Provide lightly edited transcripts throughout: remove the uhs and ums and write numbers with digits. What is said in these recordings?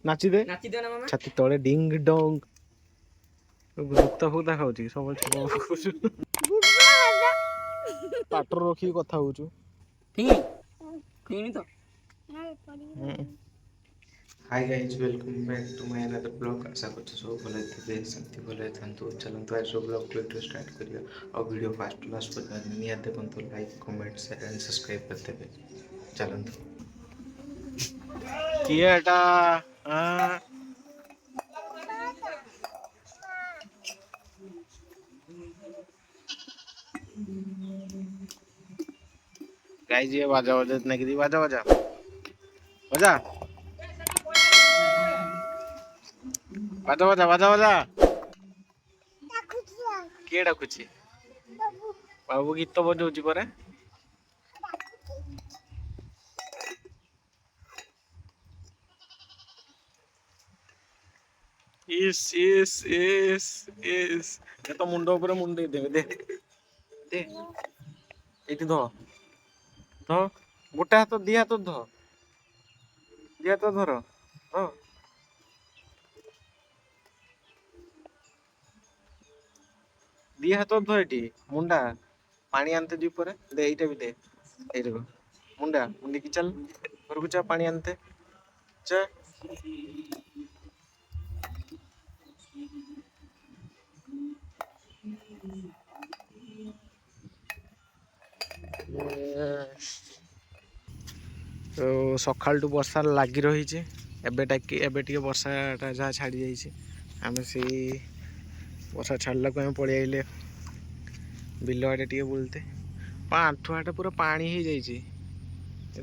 नाची दे छाती तले डिंग डोंग भूत फूता खाऊची सब पाटर रखी कथा होचु hi guys welcome back to my another blog. आशा करछु सब भले थे सेमती भले थांतु चलंतु आज ब्लॉग को स्टार्ट करिया और वीडियो फास्ट टू लास्ट पर निया देखन तो like comment share and subscribe करते हैं। चलंतु किए एटा गाइस ये बाजा बजा इतना की बाजा बजा बजा बाजा बाजा बाजा बाजा किए डाकुची बाबू गीत बजाउची परे इस ये तो मुंडो ऊपर मुंडे दे दे दे एटी धो धो गोटे हाथ दी हाथ धो दी हाथ धर धो दी हाथ धो एटी मुंडा पानी आनते दी परे दे एटा भी दे ए देखो मुंडा मुंडी की चल घर को जा पानी आनते चा तो सकाल टू वर्षा लगी रही एबे वर्षाटा जहाँ छाड़ी जाइए आम से वर्षा छाड़ला को पलि आइले बिल आड़े टे बुलते आंठू आटे पूरा पानी हो जाइए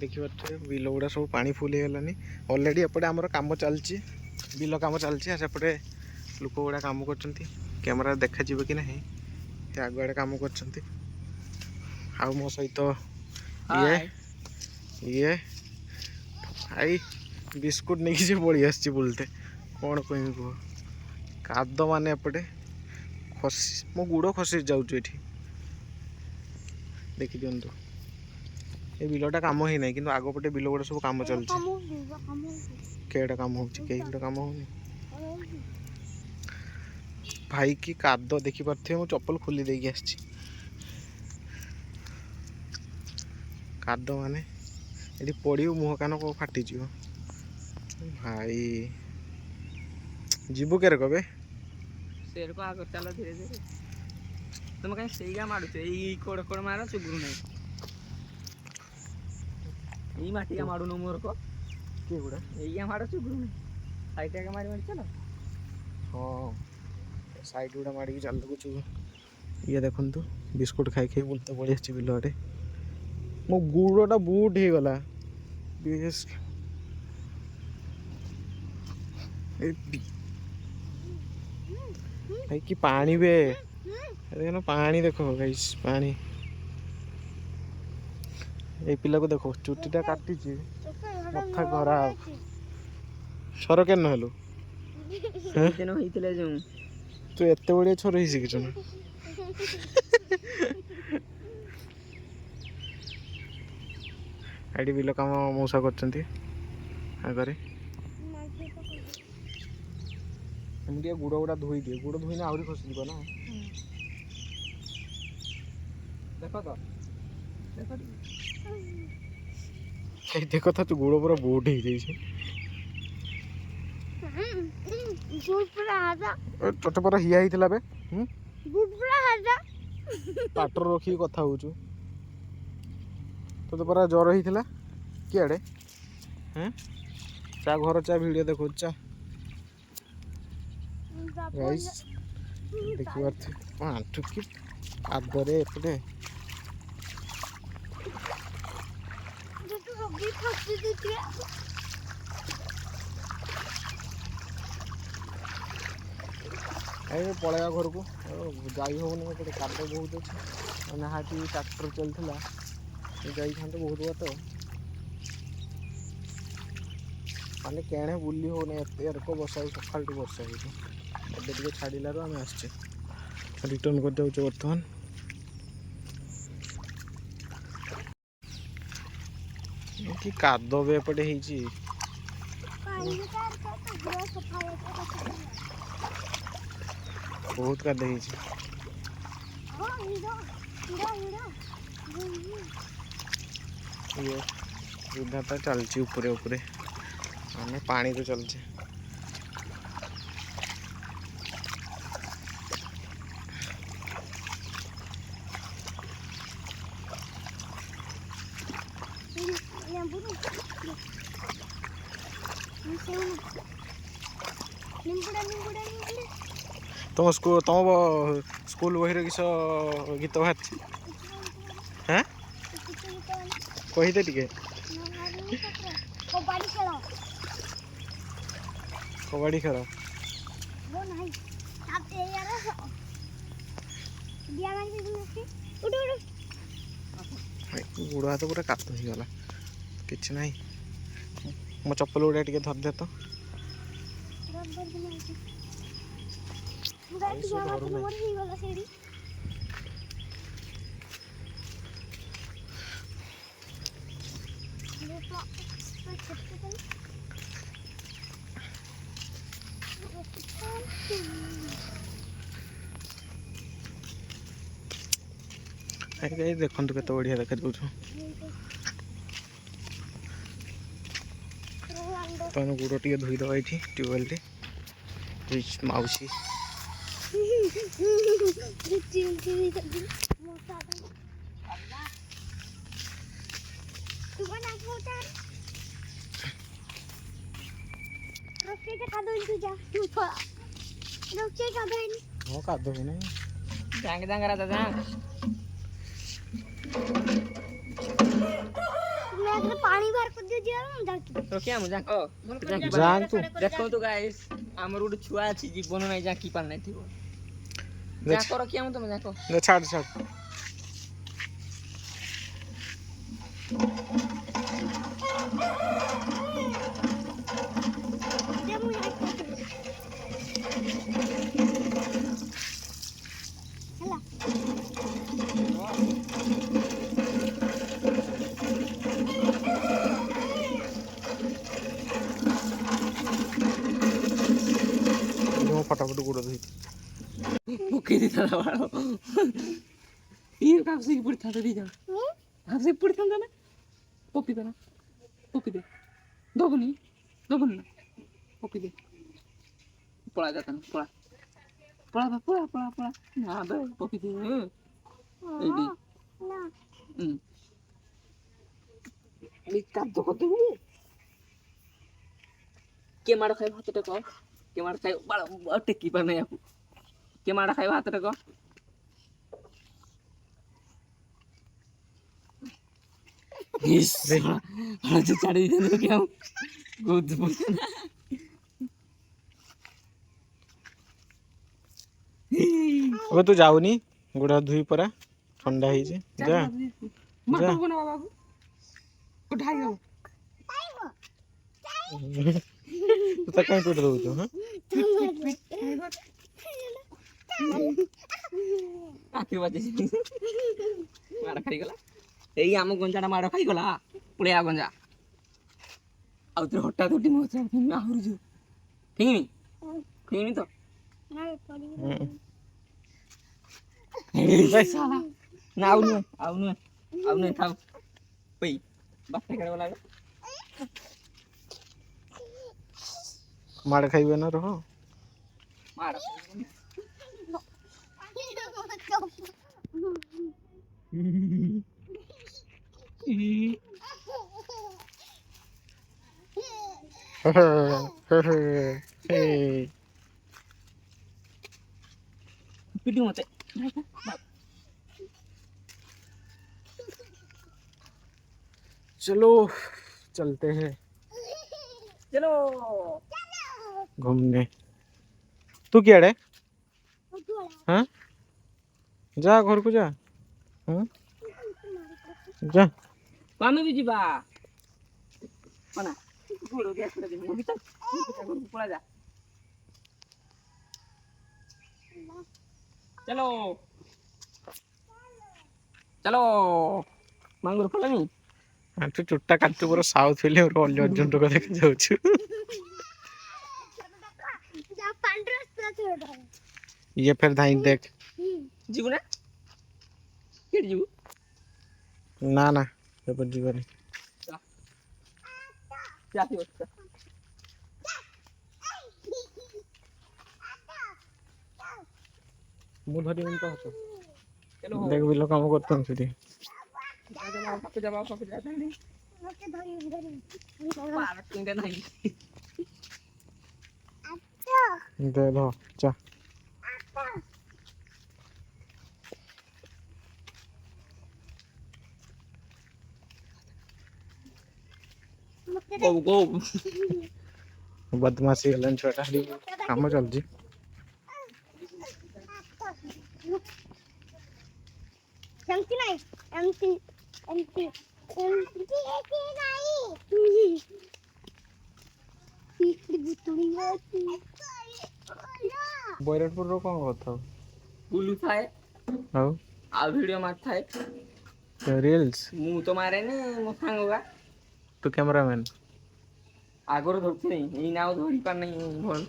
देखिए बिल गुड़ा सब पानी फुल हो गलानी अलरेडी एपटे आमर कम चलती बिल कम चलती सेपटे लोक गुड़ा कम कर कैमेरा देखा कि ना आगुआड़े कम कर मो सहित ये आई बिस्कुट नहीं कि पड़ी आस बुलते कौन कह कह काद माने एपटे खसी मो गुड़ खसी जाऊँ ये देखी दिंतु ये बिलटा कम ही ना कि आगपटे बिल गुड़ा सब कम चलती केटा कम हो कम हो भाई की काद देखी पारे मो चप्पल खोली देकी आस काद माने ये पड़ी मुह कान को फाटी भाई जीवु के कबे शेर को आगे चलो धीरे धीरे तुम कहीं सही मारू कोड़ कोड़ मारो चुगुरु नहीं ये माटिया मारू न मोर को के गुड़ा ये मारो चुगुरु नहीं साइड के मारी मारी चलो हां साइड गुड़ा मारी के चल कुछ ये देखन तो बिस्कुट खाई खाई बोलते पड़ी आछि बिल आडे मो गुड़टा बूट हो गला बेस भाई कि पानी बे अरे पानी देखो गाइस पानी ए पिला को देखो चुटीटा काटी मथा खराब सर के नहलु तू एत बड़िया छोर ही शिखी आईडी बिल कम मौसा करते आगे मुझे गुड़ गुड़ा धोई दिए गुड़ धोईने आहरी खसी ना देख तो देख था तू गुड़ पूरा बोट हो जाए तोते पूरा हिया होता बे पाटर रखी कथा हो तो पूरा ज्वर होता किए चा घर चा वीडियो देखो चा गाइस देखिए आंठू की आदरे एपटे पलैया घर को जाई होनी काद बहुत अच्छे निहाती ट्रैक्टर चलता जाई था बहुत बात माने केणे बुली होने एरक बसा सका वर्षा हो छाड़ार आम आस रिटर्न कर जाऊँ बर्तमान कि काद भी एपटे बहुत का देही छी ये युद्ध तो चलची ऊपर ऊपर आम पानी तो चलचे तुम स्कूल बही किस गीत बाहर हाँ कहीदे टिके कबड्डी खेल गोड़ हाथ पूरा कात हो गला कि ना मो चप्पल गुड़ा टे धरदे तो देखु केत बढ़िया देखा दूँ तुम गोड़ टे धोईदब ये ट्यूबवेल मौसी पानी बाहर कर दियो तो क्या मजा जान तू देखो तो गाइस हमर उड छुआ अछि जीवन नै जा की पाल नै थिबो जा करो क्या हम तुम जाको छाड़ छाड़ फटाफट गोड़ धोई मुके दी था वालो ये काम से पूरी था दी जा आप से पूरी था ना पॉपी दे दोगनी पॉपी दे पड़ा जाता ना पड़ा ना बे पॉपी दे एडी ना ये काम तो करते हो के मार खाई भात टे को के मार खाई बड़ा टेकी पर नहीं आपको के मार खाई भात टे को इस हां जो चढ़ी दे क्या गुड बोलना अब तू जाऊनी गोड़ा धुई परा ठंडा ही जे जा मत को ना बाबू उठाई हो तू तो कहीं टूट दो तो हां आके बाजे मार खाई गला एई आम गंजाटा मार खाई गला पुड़िया गंजा आउ तो हट्टा तो टिम होता है आहुर जो ठीक नहीं तो ए साला ना आउ न थाओ पई बात करे वाला मार खाइबे ना रहो मार पिटी मत चलो चलते हैं चलो घूमने तू क्या रे हाँ जा घर को जा हाँ जा पानी भी जीवा मना गोड़ो गैस कर दे अभी तक पड़ा जा चलो चलो मांगुर पड़ा नहीं तू चुट्टा काटू पूरा साउथ फिल्म रो अल्लू अर्जुन रो देखा जाउछु ये फिर धाई देख जीवु ना केट जीवु ना ना एपर जीवनी जा थी बस मु धरी उन तो होतो चलो देख बिलो काम करतन सेठी जाओ पापा जाता नहीं पार्क किंग नहीं दे दो चा गो गो बदमाशी हलन छोटा काम चल जी एमटी नहीं एमटी एमटी एमटी नहीं बैरटपुर रो कोन होता बुलू थाए हाउ आ वीडियो मार थाए रील्स मु तो मारे ने मो सांग होगा तो कैमरामैन आगोर धरती नहीं ई नाव धरी पार नहीं भन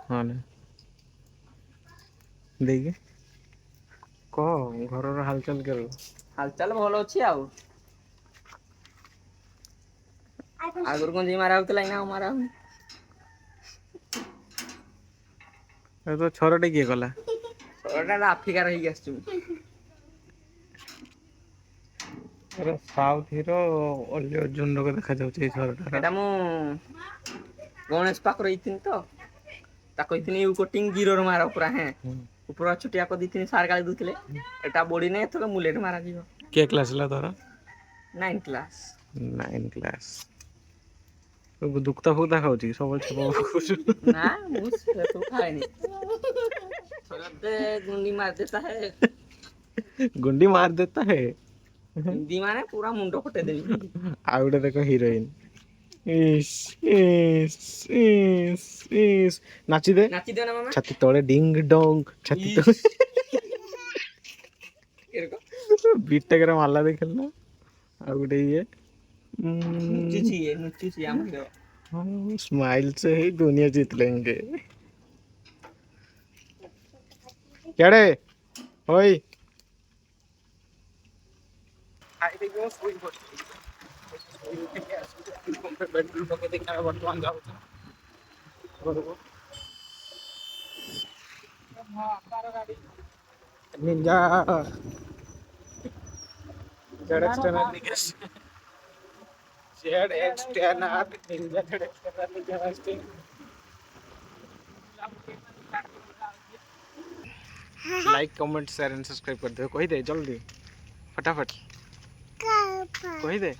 हाँ ने देखिए कह घर हालचाल करो हालचाल भल अच्छी आउ आगोर कौन जी मारा होतला ना मारा हो ए तो छोरटे किए गला छोराटा आफ्रिका रही गया तुम अरे साउथ हीरो ओली अर्जुन रो देखा जाउछ ए छोरटा एटा मु गणेश पाक रही तो ताको इतनी यू कोटिंग जीरो रो मारा पूरा है ऊपर छुटिया को दिथिनी सार गाली दुथिले एटा बॉडी ने तो मुलेट मारा जीव के क्लास ला तोरा 9 क्लास 9 क्लास तो दुखता होता खाउची सब छप कुछ ना मुस तो खाए नहीं थोड़े गुंडी मार देता है गुंडी मार देता है हिंदी माने पूरा मुंडो फटे देनी आउडे देखो हीरोइन इस इस नाची दे नाची दे ना मामा छाती तोड़े डिंग डोंग छाती तो एरको बीट टकरा मारला देखलना आउडे ये नुच्ची छी हम दे हम स्माइल से ही दुनिया जीत लेंगे केड़े ओए आई देखो कोई बेडरूम को देखना वर्तमान जाओ Ninja ZX10 Ninja like comment share and subscribe कर दो कही दे जल्दी फटाफट कही दे